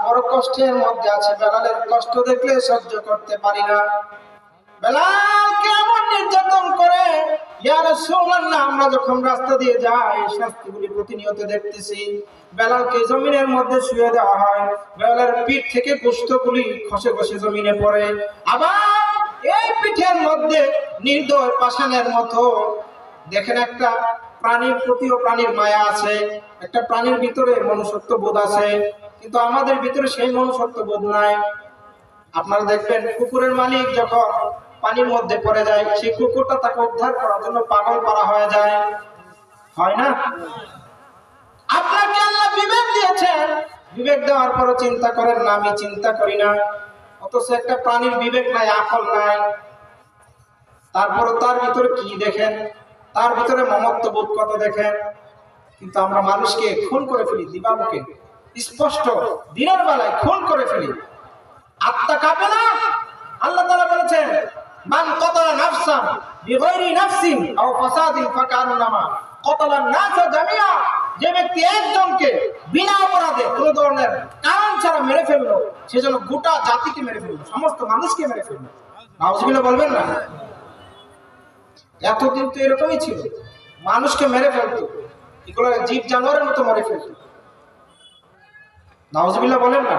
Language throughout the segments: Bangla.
বড় কষ্টের মধ্যে আছে। বেলালের কষ্ট দেখলে সহ্য করতে পারি না। বেলালকে এমন নির্যাতন করে, ইয়া রাসূলুল্লাহ, আমরা যখন রাস্তা দিয়ে যাই এই শাস্তিগুলি প্রতিনিয়ত দেখতেছি। বেলালকে জমিনের মধ্যে শুয়ে দেওয়া হয়, বেলালের পিঠ থেকে গোশতগুলি খসে খসে জমিনে পড়ে। আবার এই পিঠের মধ্যে নির্দয় পাষাণের মতো, দেখেন একটা প্রাণীর প্রতিও প্রাণীর মায়া আছে, একটা প্রাণীর ভিতরে মনুষ্যত্ব বোধ আছে, কিন্তু আমাদের ভিতরে সেই মনুষ্যত্ব বোধ নাই। আপনারা দেখবেন কুকুরের মালিক যখন পানির মধ্যে পড়ে যায়, সেই কুকুরটা তাকে উদ্ধার করার জন্য পাগল করা হয়ে যায়, হয় না? আপনাকে আল্লাহ বিবেক দিয়েছেন, বিবেক দেওয়ার পরও চিন্তা করেন না, আমি চিন্তা করি না। অথচ একটা প্রাণীর বিবেক নাই, আকল নাই, তারপরও তার ভিতরে কি দেখেন, তার ভিতরে মমত্ব বোধ কত দেখেন। কিন্তু আমরা মানুষকে খুন করে ফেলি, দিবালোকে স্পষ্ট দিনের বেলায় খুন করে ফেলি। আত্মা কাঁপে না? আল্লাহ তাআলা বলেছেন, মান কাতালা নাফসান বিগাইরি নাফসিন আও ফাসাদিন ফাকান্নামা কাতালান নাসা জামিআ। যে ব্যক্তি একজনকে বিনা অপরাধে কোনো ধরনের কারণ ছাড়া মেরে ফেললো, সে যেন গোটা জাতিকে মেরে ফেললো, সমস্ত মানুষকে মেরে ফেললো। নাউজুবিল্লাহ বলবেন না? এতদিন তো এরকমই ছিল, মানুষকে মেরে ফেলতো, এগুলো জীব জানোয়ারের মতো মেরে ফেলতো। নাউজুবিল্লাহ বলেন না?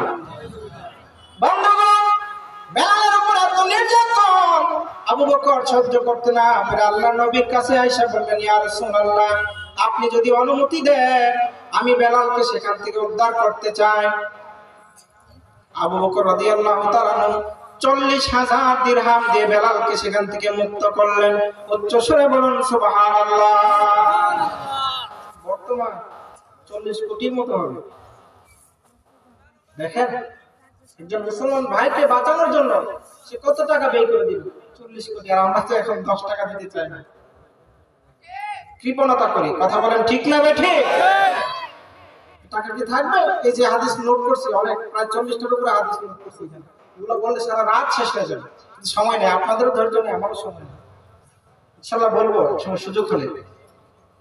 বন্ধুগণ, বেলালের উপর এত নির্যাতন আবু বকর সহ্য করতে না পেরে আল্লাহর নবীর কাছে আয়েশা বললেন, ইয়া রাসূলুল্লাহ, আপনি যদি অনুমতি দেন আমি বেলালকে সেখান থেকে উদ্ধার করতে চাই। আবু বকর রাদিয়াল্লাহু তাআলা 40,000 দিরহাম দিয়ে বেলালকে সেখান থেকে মুক্ত করলেন। উচ্চ স্বরে বলুন সুবহানাল্লাহ। বর্তমান 40 কোটির মতো হবে। দেখেন, একজন মুসলমান ভাইকে বাঁচানোর জন্য সে কত টাকা ব্যয় করে দিল? 40 কোটি। আর আমরা তো এখন 10 টাকা দিতে চাই না, কৃপণতা করি। কথা বলেন ঠিক না বেঠিক? টাকা কি থাকবে? এই যে হাদিস নোট করছি, অনেক প্রায় 40টার উপরে হাদিস নোট করছি, এগুলো বললে সারা রাত শেষ হয়ে যাবে। সময় নেই, আপনাদেরও ধৈর্য নেই, আমারও সময় নেই। ইনশাআল্লাহ বলবো সময় সুযোগ হলে।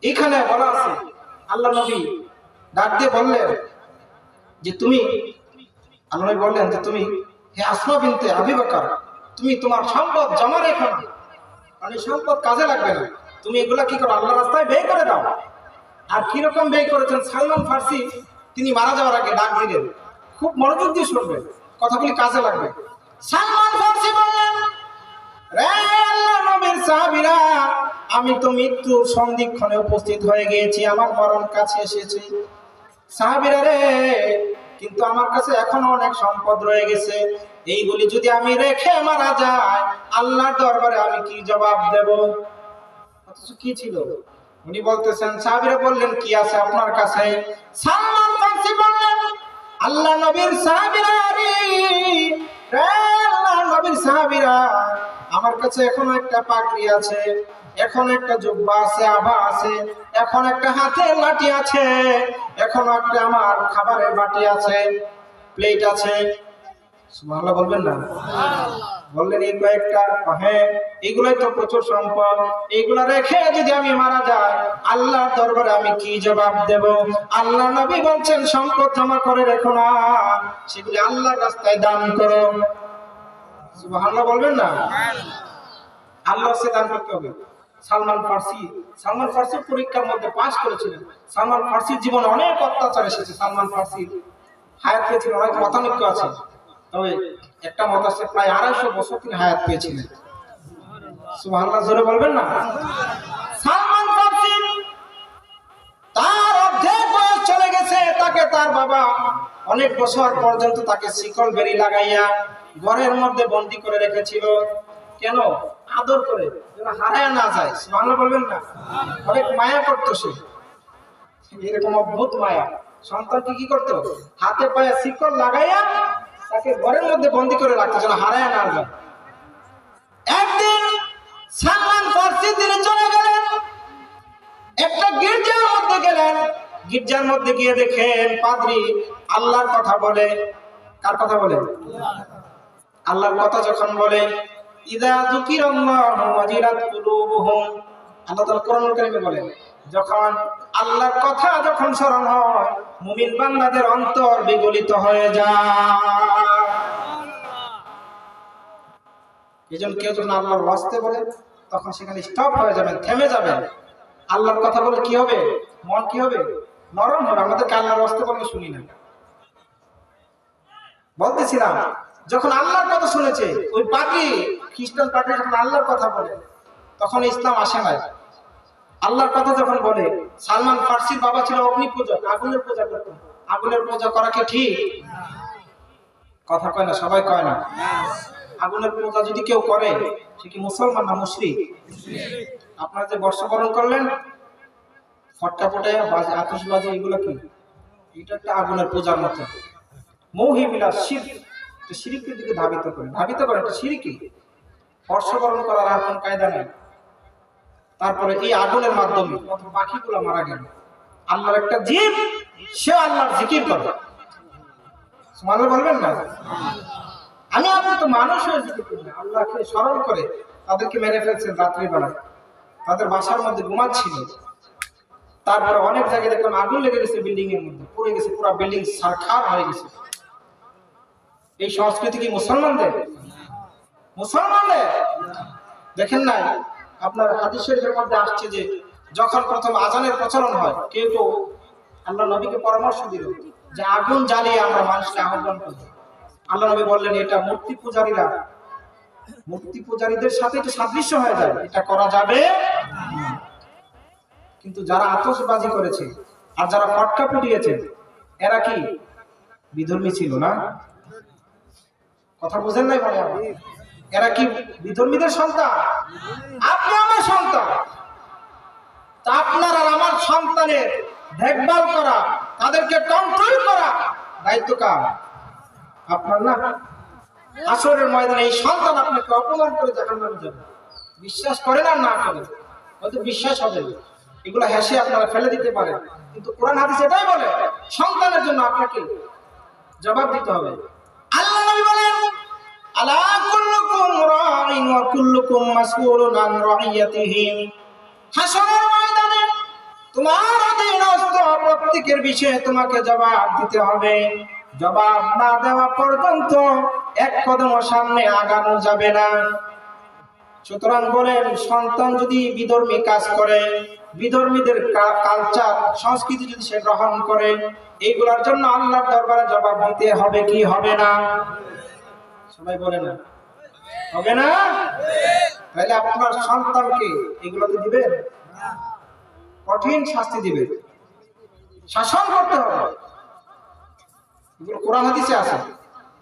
এইখানে বলা আছে, আল্লাহ নবী ডাক দিয়ে বললেন যে তুমি, আল্লাহ নবী বললেন যে তুমি, হে আসমা বিনতে আবি বকর, তুমি তোমার সম্পদ জমা রেখো না, কারণ এই সম্পদ কাজে লাগবে না। তুমি এগুলা কি করো, আল্লাহর রাস্তায় ব্যয় করে দাও। আর কিরকম ব্যয় করেছেন সালমান ফার্সি তিনি মারা যাওয়ার আগে ডাক দিলেন, খুব মনোযোগ দিয়ে শুনবেন, কথাগুলি কাজে লাগবে। সালমান ফার্সি বললেন, রে আল্লাহর নবীর সাহাবীরা, আমি তো মৃত্যুর সন্ধিক্ষণে উপস্থিত হয়ে গিয়েছি, আমার মরণ কাছে এসেছে। সাহাবীরা রে, কিন্তু আমার কাছে এখনো অনেক সম্পদ রয়ে গেছে, এইগুলি যদি আমি রেখে মারা যাই আল্লাহর দরবারে আমি কি জবাব দেব? অথচ কি ছিল? উনি বলতেছেন, সাহাবীরা বললেন, কি আছে আপনার কাছে? সালমান ফার্সি বললেন, আল্লাহ নবীর সাহাবীরা রে, আল্লাহর নবীর সাহাবীরা, আমার কাছে এখনো একটা পাগড়ি আছে, এখন একটা জুব্বা আছে, আভা আছে, এখন একটা হাতের লাঠি আছে, এখন একটা আমার খাবারের বাটি আছে, প্লেট আছে। সুবহানাল্লাহ বলবেন না? বললেন এই কয়েকটা, হ্যাঁ এগুলাই তো প্রচুর সম্পদ, এইগুলা রেখে যদি আমি মারা যাই আল্লাহর দরবারে আমি কি জবাব দেব? আল্লাহ নবী বলছেন, সম্পদ জমা করে রেখো না, সেগুলি আল্লাহর রাস্তায় দান করো। সুবহানাল্লাহ বলবেন না? আল্লাহর রাস্তায় দান করতে হবে। সালমান ফার্সি পরীক্ষার মধ্যে পাস করেছিলেন। সালমান ফার্সির জীবনে অনেক অত্যাচার এসেছে। সালমান ফার্সি হায়াত পেয়েছিলেন, অনেক মতানৈক্য আছে, তবে একটা মত আছে প্রায় 250 বছর তিনি হায়াত পেয়েছিলেন। সুবহানাল্লাহ জোরে বলবেন না? সালমান ফার্সি তার অর্ধেক বয়স চলে গেছে, তাকে তার বাবা অনেক বছর পর্যন্ত তাকে শিকল বেড়ি লাগাইয়া ঘরের মধ্যে বন্দী করে রেখেছিল। কেন? আদর করে, যেন হারায় না যায়। সুবহানাল্লাহ বলবেন না? অনেক মায়া করতো সে, এরকম অদ্ভুত মায়া। সন্তানকে কি করতো? হাতে পায়ে শিকল লাগাইয়া তাকে ঘরের মধ্যে বন্দী করে রাখতো, যেন হারায় না যায়। একদিন সালমান ফার্সি তিনি চলে গেলেন, একটা গির্জার মধ্যে গেলেন। গির্জার মধ্যে গিয়ে দেখেন পাদ্রী আল্লাহর কথা বলে। কার কথা বলে? আল্লাহর কথা যখন বলে, ইযা যুকিরাল্লাহু ওয়াজিলাত কুলুবুহুম, আল্লাহ তাআলা কোরআনুল কারীমে বলেন, যখন আল্লাহর কথা যখন স্মরণ হয় মুমিন বান্দাদের অন্তর বিগলিত হয়ে যায়। এজন্য কেউ যখন আল্লাহর ওয়াস্তে বলে তখন সেখানে স্টপ হয়ে যাবেন, থেমে যাবেন। আল্লাহর কথা বলে কি হবে? মন কি হবে? নরম হবে। আমাদেরকে আল্লাহর ওয়াস্তে বলে শুনি না। বলতেছিলাম যখন আল্লাহর কথা শুনেছে ওই পাগলি খ্রিস্টান পাগলি যখন আল্লাহর কথা বলে তখন ইসলাম আসে না। আল্লাহর কথা যখন বলে, সালমান ফার্সির বাবা ছিল অগ্নি পূজক, আগুনের পূজা করত। আগুনের পূজা করা কি ঠিক? কথা কয় না, সবাই কয় না। আগুনের পূজা যদি কেউ করে সে কি মুসলমান না মুশরিক? আপনারা যে বর্ষবরণ করলেন, ফটকা ফটে আতশবাজি, এগুলো কি? এটা একটা আগুনের পূজার মতো। মৌহি বিলাস শিরক, শিরকের দিকে ধাবিত করে এটা শিরকি। বর্ষবরণ করার আর কোন কায়দা নেই। তারপরে এই আগুনের মাধ্যমে কত পাখিগুলো মারা গেল। আল্লাহর একটা জীব, সে আল্লাহর জিকির করে। সুবহানাল্লাহ বলবেন না? আমি আপনি তো মানুষ হয়ে জিকির করি না, আল্লাহকে স্মরণ করে তাদেরকে মেরে ফেলছেন রাত্রিবেলায়, তাদের বাসার মধ্যে ঘুমাচ্ছিল। তারপরে অনেক জায়গায় দেখলাম আগুন লেগে গেছে, বিল্ডিং এর মধ্যে পুড়ে গেছে, পুরো বিল্ডিং ছারখার হয়ে গেছে। এই সংস্কৃতি কি মুসলমানদের? দেখেন নাই আপনার হাদিস শরীফের মধ্যে আসছে যে যখন প্রথম আজানের প্রচলন হয়, কেউ কেউ আল্লাহ নবীকে পরামর্শ দিল যে আগুন জ্বালিয়ে আমরা মানুষকে আহ্বান করব। আল্লাহ নবী বললেন এটা মূর্তি পূজারীদের সাথে এটা সাদৃশ্য হয়ে যায়, এটা করা যাবে না। কিন্তু যারা আতশবাজি করেছে আর যারা ফটকা ফুটিয়েছে এরা কি বিধর্মী ছিল না? কথা বুঝেন নাই মনে হয়? এরা কি বিধর্মীদের সন্তান? আপনি আমার সন্তান। তা আপনার আর আমার সন্তানের দেখভাল করা, তাদেরকে কন্ট্রোল করা দায়িত্ব কার? আপনার না? হাসরের ময়দানে এই সন্তান আপনাকে অপমান করে জাহান্নামে যাবে। বিশ্বাস করেন আর না করেন, হয়তো বিশ্বাস হবে না, এগুলো হেসে আপনারা ফেলে দিতে পারেন, কিন্তু কোরআন হাদিস এটাই বলে সন্তানের জন্য আপনাকে জবাব দিতে হবে। আল্লাহ নবী বলেন আলা কুল্লুকুম রাইন ওয়া কুল্লুকুম মাসউলুন আন রাইয়াতিহি। হাসরের ময়দানে তোমার অধীনস্থ প্রত্যেকের বিষয়ে তোমাকে জবাব দিতে হবে। জবাব না দেওয়া পর্যন্ত এক কদম সামনে আগানো যাবে না। সুতরাং বলেন, সন্তান যদি বিধর্মী কাজ করে, বিধর্মীদের কালচার সংস্কৃতি যদি সে গ্রহণ করে, এইগুলোর জন্য আল্লাহর দরবারে জবাব দিতে হবে কি হবে না? সবাই বলে না, হবে না? তাহলে আপনার সন্তানকে এগুলোতে দিবেন? কঠিন শাস্তি দিবেন, শাসন করতে হবে। এগুলো কোরআন হাদিসে আছে।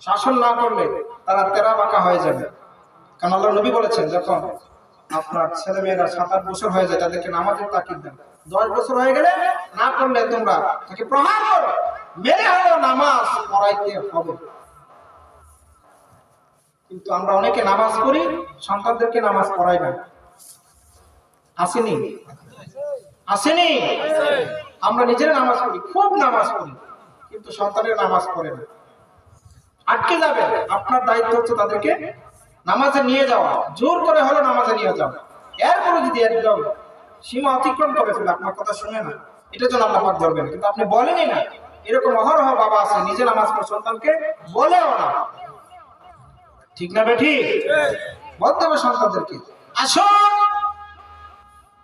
শাসন না করলে তারা তেরা বাঁকা হয়ে যাবে। কারণ আল্লাহ নবী বলেছেন যখন আপনার ছেলে মেয়েরা 7-8 বছর হয়ে যায় তাদেরকে নামাজের তাকিদ দেন। 10 বছর হয়ে গেলে না করলে তোমরা তাকে প্রহার করো, মেরে হলেও নামাজ পড়াইতে হবে। কিন্তু আমরা অনেকে নামাজ পড়ি, সন্তানদেরকে নামাজ পড়াই না। আসেনি? আমরা নিজেরা নামাজ পড়ি, খুব নামাজ পড়ি, কিন্তু সন্তানের নামাজ পড়ে না। আটকে যাবে। আপনার দায়িত্ব হচ্ছে তাদেরকে নামাজে নিয়ে যাওয়া, জোর করে হলো নামাজে নিয়ে যাওয়া। এরপরে যদি একদম সীমা অতিক্রম করে ফেলে, আপনার কথা শুনে না, এটার জন্য আল্লাহ পাক ধরবেন। কিন্তু আপনি বলেনই না। এরকম অহরহ বাবা আছে নিজে নামাজ পড়ে সন্তানকে বলেও না। ঠিক না বেঠিক? বলতে হবে সন্তানদেরকে। আসুন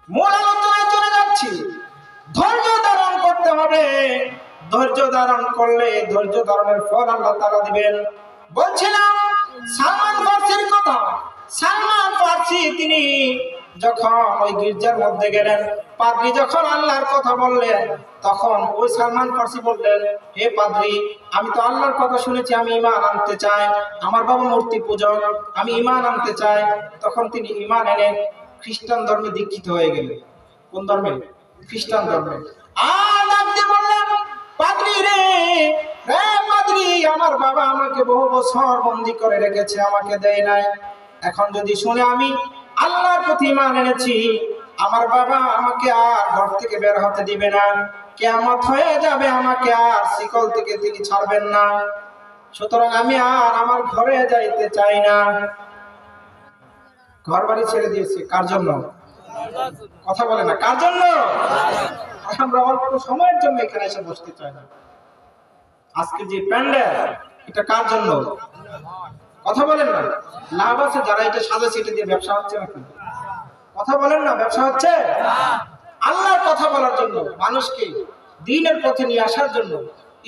মূল আলোচনায় চলে যাচ্ছি। ধৈর্য ধারণ করতে হবে। ধৈর্য ধারণ করলে ধৈর্য ধারণের ফল আল্লাহ তাআলা দিবেন। বলছিলাম সালমান ফার্সির কথা। সালমান ফার্সি তিনি যখন ওই গির্জার মধ্যে গেলেন, পাদ্রী যখন আল্লাহর কথা বললেন, তখন ওই সালমান ফার্সি বললেন, হে পাদ্রী, আমি তো আল্লাহর কথা শুনেছি, আমি ঈমান আনতে চাই। আমার বাবা মূর্তি পূজক, আমি ঈমান আনতে চাই। তখন তিনি ঈমান এনে খ্রিস্টান ধর্মে দীক্ষিত হয়ে গেলেন। কোন ধর্মে? খ্রিস্টান ধর্মে। আর আপনি বললেন, পাদ্রী রে, পাদ্রী, আমার বাবা আমাকে বহু বছর বন্দী করে রেখেছে, আমাকে দেয় নাই। এখন যদি শুনে আমি আল্লাহর প্রতি ঈমান এনেছি, আমার বাবা আমাকে আর ঘর থেকে বের হতে দিবে না, কিয়ামত হয়ে যাবে, আমাকে আর শিকল থেকে তিনি ছাড়বেন না। সুতরাং আমি আর আমার ঘরে যাইতে চাই না। ঘর বাড়ি ছেড়ে দিয়েছে কার জন্য? কথা বলে না, কার জন্য? আর আমরা অল্প সময়ের জন্য এখানে এসে বসতে চাই না। আজকে যে প্যান্ডেল, এটা কার জন্য? কথা বলেন না, লাভ আছে যারা এটা সাজাচ্ছে, এটা দিয়ে ব্যবসা হচ্ছে নাকি? কথা বলেন না, ব্যবসা হচ্ছে? আল্লাহর কথা বলার জন্য, মানুষকে দ্বীনের পথে নিয়ে আসার জন্য,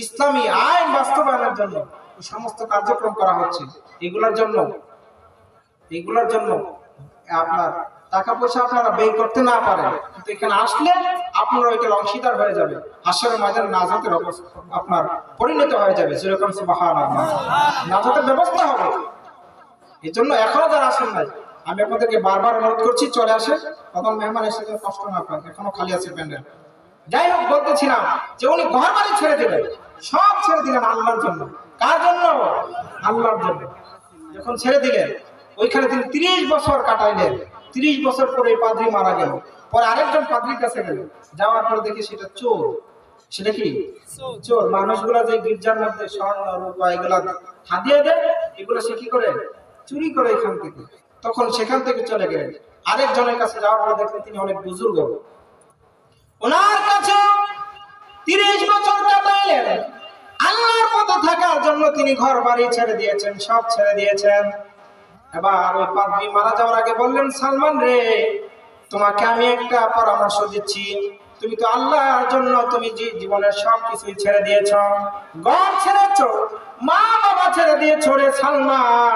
ইসলামী আইন বাস্তবায়নের জন্য এই সমস্ত কার্যক্রম করা হচ্ছে। এগুলোর জন্য আপনার টাকা পয়সা আপনারা ব্যয় করতে না পারেন, কিন্তু এখানে আসলে আপনারা ওইটার অংশীদার হয়ে যাবে। হাসরের ময়দানে নাজাতের আপনার পরিণত হয়ে যাবে। যেরকম সুবহানাল্লাহ, নাজাতের ব্যবস্থা হবে। এই জন্য এখনো যারা আসেন নাই, আমি আপনাদেরকে বারবার অনুরোধ করছি, চলে আসে, তখন মেহমান এসে কষ্ট না পান। এখনো খালি আছে প্যান্ডেল। যাই হোক, বলতেছিলাম যে উনি ঘর বাড়ি ছেড়ে দিলেন, সব ছেড়ে দিলেন আল্লাহর জন্য। কার জন্য? আল্লাহর জন্য। যখন ছেড়ে দিলেন, ওইখানে তিনি 30 বছর কাটাইলেন। 30 বছর পরে এই পাদ্রী মারা গেল। পরে আরেকজন পাদ্রীর কাছে গেল, যাওয়ার পরে দেখি সেটা চোর। সেটা কি? চোর। মানুষগুলা যে গির্জার মধ্যে স্বর্ণ রূপা এগুলা হাতিয়ে দেয়, এগুলো সে কি করে? চুরি করে এখান থেকে। তখন সেখান থেকে চলে গেলেন। আরেকজনের কাছে যাওয়ার পরে দেখলেন তিনি অনেক বুজুর্গ। ওনার কাছে 30 বছর কাটাইলেন। আল্লাহর পথে থাকার জন্য তিনি ঘর বাড়ি ছেড়ে দিয়েছেন, সব ছেড়ে দিয়েছেন। এবার ওই পাদ্রী মারা যাওয়ার আগে বললেন, সালমান রে, তোমাকে আমি একটা পরামর্শ দিচ্ছি। তুমি তো আল্লাহর জন্য তুমি জীবনের সবকিছুই ছেড়ে দিয়েছ, ঘর ছেড়েছ, মা বাবা ছেড়ে দিয়েছ রে সালমান।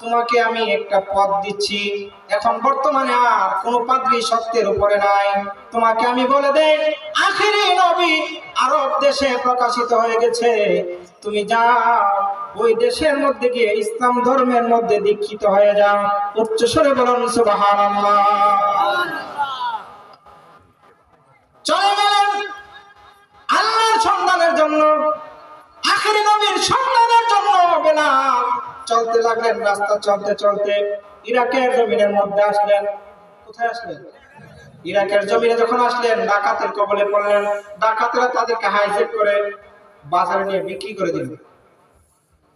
তোমাকে আমি একটা পথ দিচ্ছি। এখন বর্তমানে আর কোন পাদ্রী সত্যের উপরে নাই। তোমাকে আমি বলে দেই, আখিরি নবী আরব দেশে প্রকাশিত হয়ে গেছে। তুমি যাও, ওই দেশের মধ্যে গিয়ে ইসলাম ধর্মের মধ্যে দীক্ষিত হয়ে যাও। উচ্চস্বরে বলুন সুবহানাল্লাহ। চলে গেলেন আল্লাহর সন্ধানের জন্য, আখিরি নবীর সন্ধানের জন্য। বেলাল চলতে লাগলেন। রাস্তা চলতে চলতে ইরাকের জমিনের মধ্যে আসলেন। কোথায় আসলেন? ইরাকের জমিনে যখন আসলেন, ডাকাতের কবলে পড়লেন। ডাকাতেরা তাদেরকে হাইজ্যাক করে বাজারে নিয়ে বিক্রি করে দিল।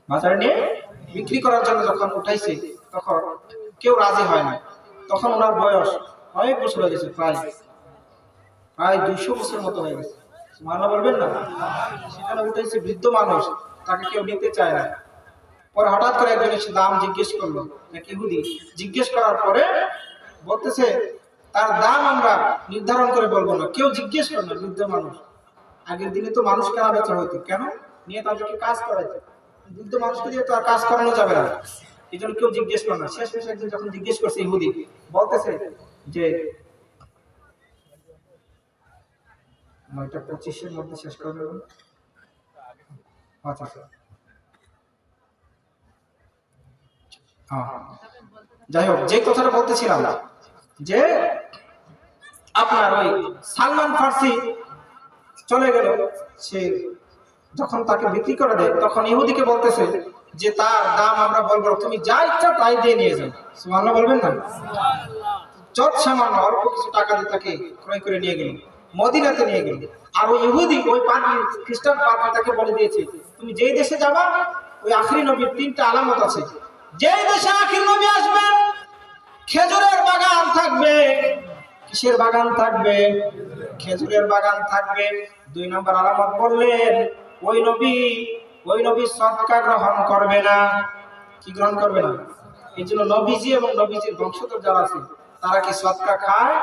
বাজারে নিয়ে বিক্রি করার জন্য যখন উঠাইছে, তখন কেউ রাজি হয় না। তখন ওনার বয়স অনেক বছর হয়ে গেছে, প্রায় 200 বছর মতো হয়ে গেছে। সুবহানাল্লাহ বলবেন না? সেখানে উঠেছে বৃদ্ধ মানুষ, তাকে কেউ নিতে চায় না। পরে হঠাৎ করে একজন এসে দাম জিজ্ঞেস করলো, এক ইহুদি। জিজ্ঞেস করার পরে বলতেছে, তার দাম আমরা নির্ধারণ করে বলবো না। কেউ জিজ্ঞেস করে না, বৃদ্ধ মানুষ। আগের দিনে তো মানুষ কেনা বেচা হইতো, কেন? নিয়ে তাদেরকে কাজ করাইতো। বৃদ্ধ মানুষকে দিয়ে তো আর কাজ করানো যাবে না, এই জন্য কেউ জিজ্ঞেস করে না। শেষ একদিন যখন জিজ্ঞেস করছে ইহুদি, বলতেছে যে 9:25 মধ্যে শেষ করে দেবেন। আচ্ছা, যাই হোক, যে কথাটা বলতেছিলাম, যে আপনার ওই সালমান ফার্সি চলে গেল। সে যখন তাকে বিক্রি করে দেয়, তখন ইহুদিকে বলতেছে যে তার দাম আমরা বলবো, তুমি যা ইচ্ছা তাই দিয়ে নিয়ে যাও। সুবহানাল্লাহ বলবেন না? যত সামান্য অল্প কিছু টাকা দিয়ে তাকে ক্রয় করে নিয়ে গেল, মদিনাতে নিয়ে গেল। আর ওই ইহুদি, ওই পাদ্রী, খ্রিস্টান পাদ্রী তাকে বলে দিয়েছে, তুমি যেই দেশে যাবা, ওই আখিরি নবীর 3টা আলামত আছে। যেই দেশে আখিরি নবী আসবেন, খেজুরের বাগান থাকবে। কিসের বাগান থাকবে? খেজুরের বাগান থাকবে। 2 নম্বর আলামত বললেন, ওই নবী সদকা গ্রহণ করবে না। কি গ্রহণ করবে না? এই জন্য নবীজি এবং নবীজির বংশধর যারা আছে, তারা কি সদকা খায়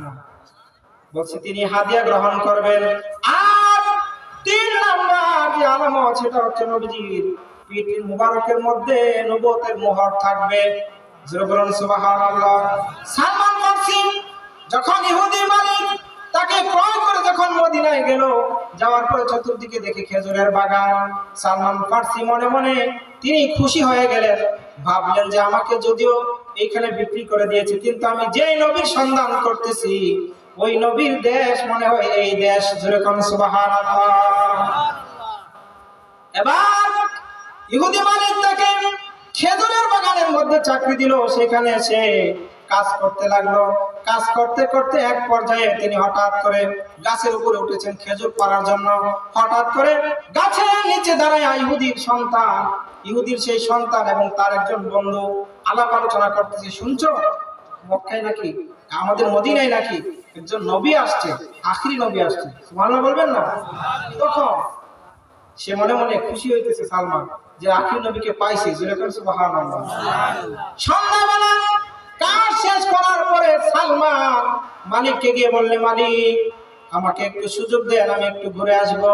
না? বলছে তিনি হাদিয়া গ্রহণ করবেন। আর 3 নম্বর যে আলামত, সেটা হচ্ছে নবীজির পিঠ মুবারকের মধ্যে নবুয়তের মোহর থাকবে। জোরে বলুন সুবহানাল্লাহ। সালমান ফার্সি যখন ইহুদি মালিক তাকে ক্রয় করে যখন মদিনায় গেল, যাওয়ার পরে চতুর্দিকে দেখে খেজুরের বাগান। সালমান ফার্সি মনে মনে তিনি খুশি হয়ে গেলেন। ভাবলেন যে আমাকে যদিও এইখানে বিক্রি করে দিয়েছে, কিন্তু আমি যেই নবীর সন্ধান করতেছি, ওই নবীর দেশ মনে হয় এই দেশ। যেরকম সুবহানাল্লাহ। এবার ইহুদি মালিক তাকে খেজুরের বাগানের মধ্যে চাকরি দিল। সেখানে সে কাজ করতে লাগলো। কাজ করতে করতে এক পর্যায়ে তিনি হঠাৎ করে গাছের উপরে উঠেছেন খেজুর পাড়ার জন্য। হঠাৎ করে গাছের নিচে দাঁড়ায় ইহুদির সেই সন্তান এবং তার একজন বন্ধু আলাপ আলোচনা করতেছে। শুনছো, মক্কায় নাকি, আমাদের মদিনায় নাকি একজন নবী আসছে, আখিরি নবী আসছে, সুবহানাল্লাহ বলবেন না? তখন সে মনে মনে খুশি হইতেছে সালমান যে আখিরি নবীকে পাইছে, যেরকম সুবহানাল্লাহ। সন্ধ্যাবেলা কাজ শেষ করার পরে সালমান মালিককে গিয়ে বললে, মালিক আমাকে একটু সুযোগ দেন, আমি একটু ঘুরে আসবো।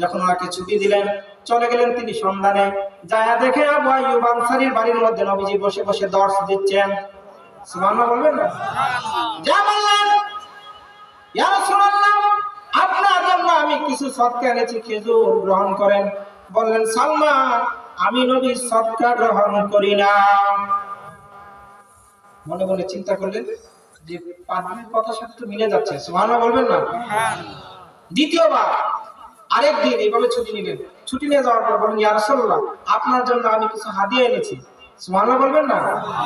যখন ওনাকে ছুটি দিলেন, চলে গেলেন তিনি সন্ধানে। যায়া দেখে আবু আইয়ুব আনসারীর বাড়ির মধ্যে নবীজি বসে বসে দর্শ দিচ্ছেন। সুবহানাল্লাহ বলবেন না? যা বললেন, ইয়া রাসূলুল্লাহ আপনার জন্য আমি কিছু সদকা এনেছি, খেজুর গ্রহণ করেন। বললেন, সালমান আমি নবীর সদকা গ্রহণ করি না। মনে মনে চিন্তা করলেন যে পাদ্রীর কথার সাথে তো মিলে যাচ্ছে, সুবহানাল্লাহ বলবেন না? দ্বিতীয়বার আরেকদিন এইভাবে ছুটি নিলেন। ছুটি নিয়ে যাওয়ার পর বললেন, ইয়া রাসূলুল্লাহ আপনার জন্য আমি কিছু হাদিয়া এনেছি। সুবহানাল্লাহ বলবেন না?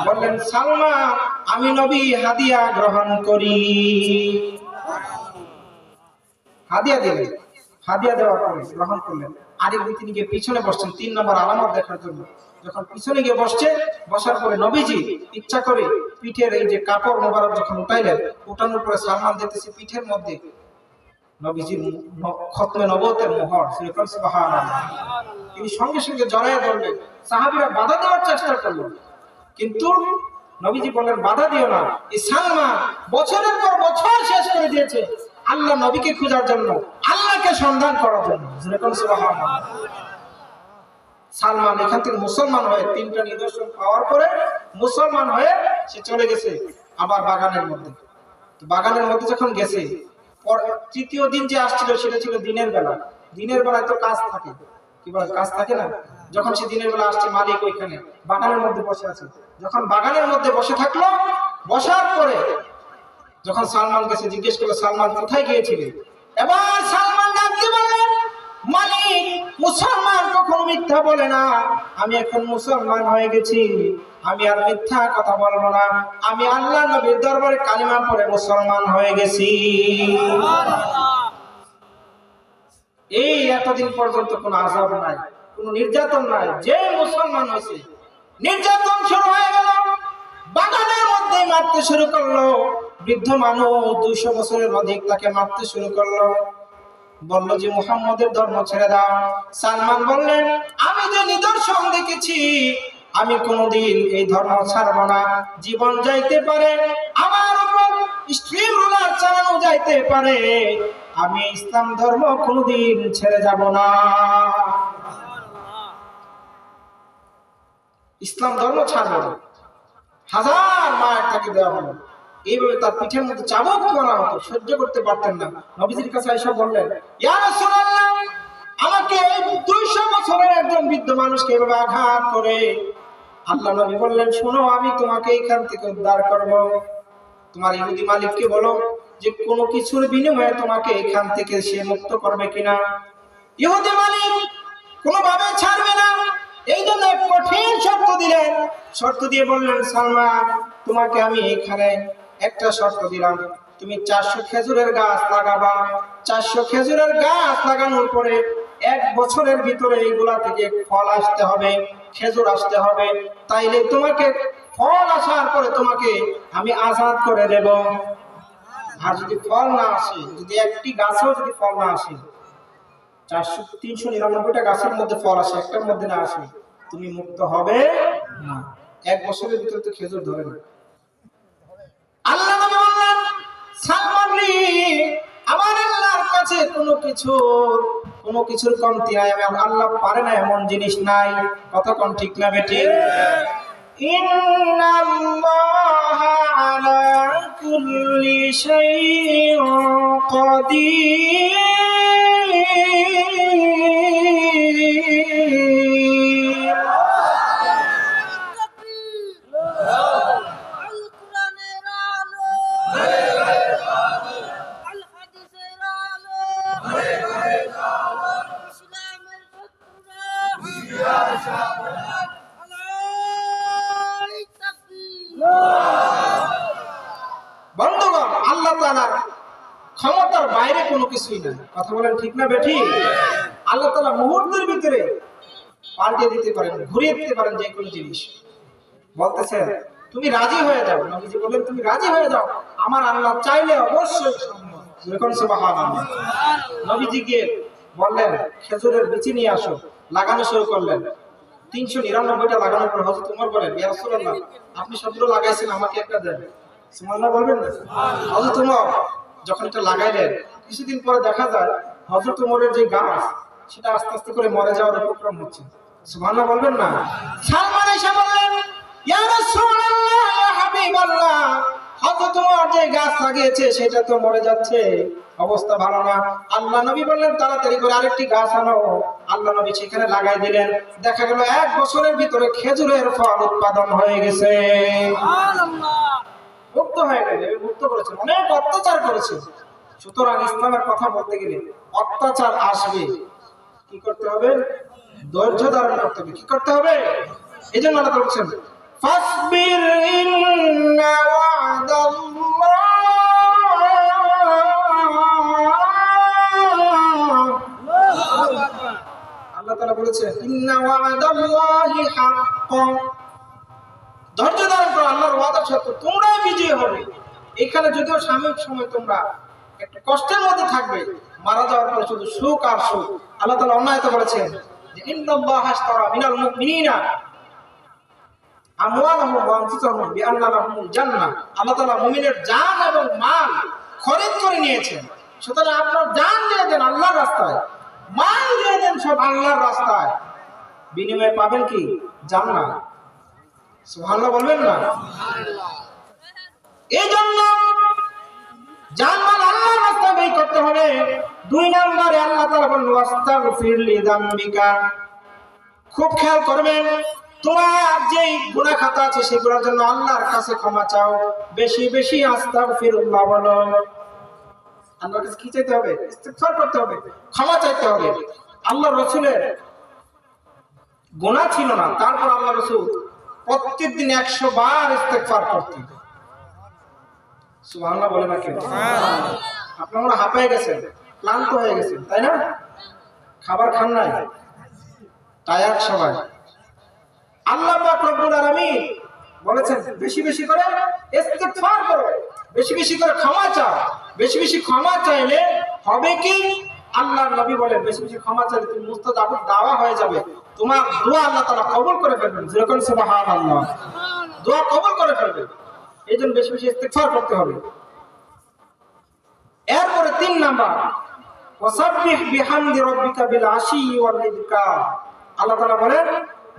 বললেন, সালমান আমি নবী হাদিয়া গ্রহণ করি। হাদিয়া দিলেন। হাদিয়া দেওয়ার পরে গ্রহণ করলেন। আরেকদিন তিনি গিয়ে পিছনে বসছেন 3 নম্বর আলামত দেখার জন্য। যখন পিছনে গিয়ে বসছে, বসার পরে নবীজি ইচ্ছা করে পিঠের এই যে কাপড় মোবারক যখন উঠাইলেন, উঠানোর পরে সালমান দেখতেছে পিঠের মধ্যে নবীজির খতমে নবুয়তের মোহর। সুবহানাল্লাহ। তিনি সঙ্গে সঙ্গে জড়াইয়া ধরলেন। সাহাবীরা বাধা দেওয়ার চেষ্টা করলেন, কিন্তু নবীজি বললেন, বাধা দিও না। এই সালমান বছরের পর বছর শেষ করে দিয়েছে আল্লাহ নবীকে খোঁজার জন্য, আল্লাহকে সন্ধান করার জন্য। সুবহানাল্লাহ। সালমান এখান থেকে মুসলমান হয়ে 3টা নিদর্শন পাওয়ার পরে মুসলমান হয়ে সে চলে গেছে আবার বাগানের মধ্যে। তো বাগানের মধ্যে যখন গেছে, তৃতীয় দিন যে আসছিল সেটা ছিল দিনের বেলা। দিনের বেলায় তো কাজ থাকে, কি বলে কাজ থাকে না? যখন সে দিনের বেলা আসছে, মালিক ওইখানে বাগানের মধ্যে বসে আছে। যখন বাগানের মধ্যে বসে থাকলো, বসার পরে যখন সালমান গেছে, জিজ্ঞেস করলো, সালমান কোথায় গিয়েছিলে? এবার সালমান ডাক দিয়ে বললেন, মালিক মুসলমান কখনো মিথ্যা বলে না, আমি এখন মুসলমান হয়ে গেছি, আমি আর মিথ্যা কথা বলবো না, আমি আল্লাহ নবীর দরবারে কালিমা পড়ে মুসলমান হয়ে গেছি। এই এতদিন পর্যন্ত কোনো আযাব নাই, কোনো নির্যাতন নাই। যে মুসলমান হয়েছে, নির্যাতন শুরু হয়ে গেল, বাগানের মধ্যে মারতে শুরু করলো। বৃদ্ধ মানুষ 200 বছরের অধিক তাকে মারতে শুরু করলো। বলল যে মুহাম্মদের ধর্ম ছেড়ে দাও। সালমান বললেন, আমি যে নিদর্শন দেখেছি, আমি কোনোদিন এই ধর্ম ছাড়ব না। জীবন যাইতে পারে, আমার উপর স্ট্রিম রুলার চালানো যাইতে পারে, আমি ইসলাম ধর্ম কোনোদিন ছেড়ে যাব না। ইসলাম ধর্ম ছাড়ব না। হাজার মায়ের তাকে দেওয়া হলো। এইভাবে তার পিঠের মধ্যে চাবুক মারা হতো, সহ্য করতে পারতেন না। নবীজির কাছে আয়েশা বললেন, ইয়া রাসূলুল্লাহ আমাকে 200 বছরের একজন বৃদ্ধ মানুষকে এভাবে আঘাত করে। আল্লাহ নবী বললেন, শোনো আমি তোমাকে এখান থেকে উদ্ধার করব। তোমার ইহুদি মালিককে বলো যে কোনো কিছুর বিনিময়ে তোমাকে এখান থেকে সে মুক্ত করবে কিনা। ইহুদি মালিক কোনোভাবে ছাড়বে না, এই জন্য কঠিন শর্ত দিলেন। শর্ত দিয়ে বললেন, সালমান তোমাকে আমি এখানে একটা শর্ত দিলাম, তুমি 400 খেজুরের গাছ লাগাবা। 400 খেজুরের গাছ লাগানোর পরে 1 বছরের ভিতরে এইগুলা থেকে ফল আসতে হবে, খেজুর আসতে হবে। তাইলে তোমাকে ফল আসার পরে তোমাকে আমি আজাদ করে দেব। আর যদি ফল না আসে, যদি একটি গাছেও যদি ফল না আসে, 399টা গাছের মধ্যে ফল আসে, একটার মধ্যে না আসে, তুমি মুক্ত হবে না। 1 বছরের ভিতরে তো খেজুর ধরে না। আল্লাহ নবী বললেন, সালমান রে আমার আল্লাহর কাছে কোনো কিছুর কমতি নাই, আমি আল্লাহ পারে না এমন জিনিস নাই। কথা কোন ঠিক না বেটি? ইন্নাল্লাহা আলা কুল্লি শাইইন কাদির। বন্ধুগণ, আল্লাহ তাআলার ক্ষমতার বাইরে কোনো কিছুই নাই। কথা বলেন ঠিক না বেঠি? আল্লাহ তাআলা মুহূর্তের ভিতরে পাল্টে দিতে পারেন, ঘুরিয়ে দিতে পারেন যে কোনো জিনিস। বলতেছেন তুমি রাজি হয়ে যাও। নবীজি বললেন তুমি রাজি হয়ে যাও, আমার আল্লাহ চাইলে অবশ্যই সম্ভব। যখন সুবহানাল্লাহ, নবীজি গিয়ে বললেন খেজুরের বিচি নিয়ে আসো, লাগানো শুরু করলেন। 399টা লাগানোর পর হযরত ওমর বলেন, ইয়া রাসূলুল্লাহ, আপনি সবগুলো লাগাইছেন, আমাকে একটা দেন। সুবহানাল্লাহ বলবেন না? হযরত ওমর যখন এটা লাগাইলেন, কিছুদিন পরে দেখা যায় হযরত ওমরের যে গাছ, সেটা আস্তে আস্তে করে মরে যাওয়ার উপক্রম হচ্ছে। সুবহানাল্লাহ বলবেন না? সালমান এসে বললেন, ইয়া রাসূলুল্লাহ, ইয়া হাবিবাল্লাহ, হযরত ওমর যে গাছ লাগিয়েছে সেটা তো মরে যাচ্ছে, অবস্থা ভালো না। আল্লাহ নবী বললেন তাড়াতাড়ি করে আরেকটি গাছ আনো। আল্লাহ নবী সেখানে লাগাই দিলেন। দেখা গেল 1 বছরের ভিতরে খেজুরের ফল উৎপাদন হয়ে গেছে। সুবহানাল্লাহ, মুক্ত হয়ে গেছে, মুক্ত করেছে, অনেক অত্যাচার করেছে। সুতরাং ইসলামের কথা বলতে গেলে অত্যাচার আসবে, কি করতে হবে? ধৈর্য ধারণ করতে হবে। কি করতে হবে? এই জন্য আল্লাহ বলছেন, ফাসবির ইন্না ওয়া'দাল্লাহ, আল্লাহ তাআলা বলেছেন ইন্না ওয়া'দাল্লাহি হাক্কান, ধৈর্য ধারণ করো, আল্লাহর ওয়াদা সত্য, তোমরাই বিজয়ী হবে। এখানে যদিও সাময়িক সময় তোমরা একটু কষ্টের মধ্যে থাকবে, মারা যাওয়ার পরে শুধু সুখ আর সুখ। আল্লাহ তাআলা অন্যায়তে বলেছেন যে ইন্নাল্লাহা আশতারা মিনাল মুমিনিনা আমওয়ালাহুম ওয়া আনফুসাহুম বিআন্না লাহুমুল জান্নাহ। আল্লাহ তাআলা মুমিনের জান এবং মাল খরিদ করে নিয়েছেন। সুতরাং আপনার জান দিয়ে দেন আল্লাহর রাস্তায়, মাল দিয়ে দেন সব আল্লাহর রাস্তায়, বিনিময়ে পাবেন কি? জান্নাত। সুবহানাল্লাহ বলবেন না? এই জন্য জানমাল আল্লাহর রাস্তায় ব্যয় করতে হবে। 2 নম্বরে আল্লাহ তাআলা বলেন ওয়াস্তাগফির লিযামবিকা, খুব খেয়াল করবেন, তোমার যেই গুনাহ খাতা আছে সেগুলোর জন্য আল্লাহর কাছে ক্ষমা চাও, বেশি বেশি আস্তাগফিরুল্লাহ বলো। আল্লাহর কাছে কি চাইতে হবে? ইস্তিগফার করতে হবে, ক্ষমা চাইতে হবে। আল্লাহর রাসূলের গুনাহ ছিল না, তারপর আল্লাহর রাসূল প্রত্যেকদিন 100 বার ইস্তিগফার করতেন। সুবহানাল্লাহ বলে না কেন? আপনারা হাঁপায়ে গেছেন, ক্লান্ত হয়ে গেছেন, তাই না? খাবার খান নাই, টায়ার্ড সবাই। আল্লাহ পাক রব্বুল আলামিন বলেছেন বেশি বেশি করে ইস্তিগফার করো, বেশি বেশি করে ক্ষমা চাও। বেশি বেশি ক্ষমা চাইলে হবে কি? আল্লাহর নবী বলেন বেশি বেশি ক্ষমা চাইলে তুমি মুস্তাজাবুদ দাওয়া হয়ে যাবে, তোমার দোয়া আল্লাহ তাআলা কবুল করে ফেলবেন। যেরকম সুবহানাল্লাহ, দোয়া কবুল করে ফেলবেন। এইজন্য বেশি বেশি ইস্তিগফার করতে হবে। এরপরে 3 নাম্বার, ওয়াসাব্বিহ বিহামদি রাব্বিকা বিল আশি ওয়াল ইবকার। আল্লাহ তাআলা বলেন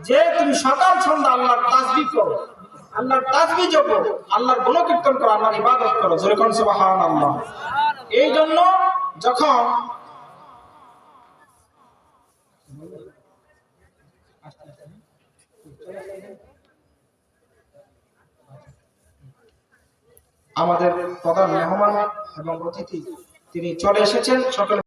যে তুমি সকাল সন্ধ্যা আল্লাহর তাসবিহ করো, আল্লাহর তাসবিহ জপো, আল্লাহর গুণকীর্তন করো, আল্লাহর ইবাদত করো। যেরকম সুবহানাল্লাহ। এই জন্য যখন আমাদের প্রধান মেহমান এবং অতিথি তিনি চলে এসেছেন, সকল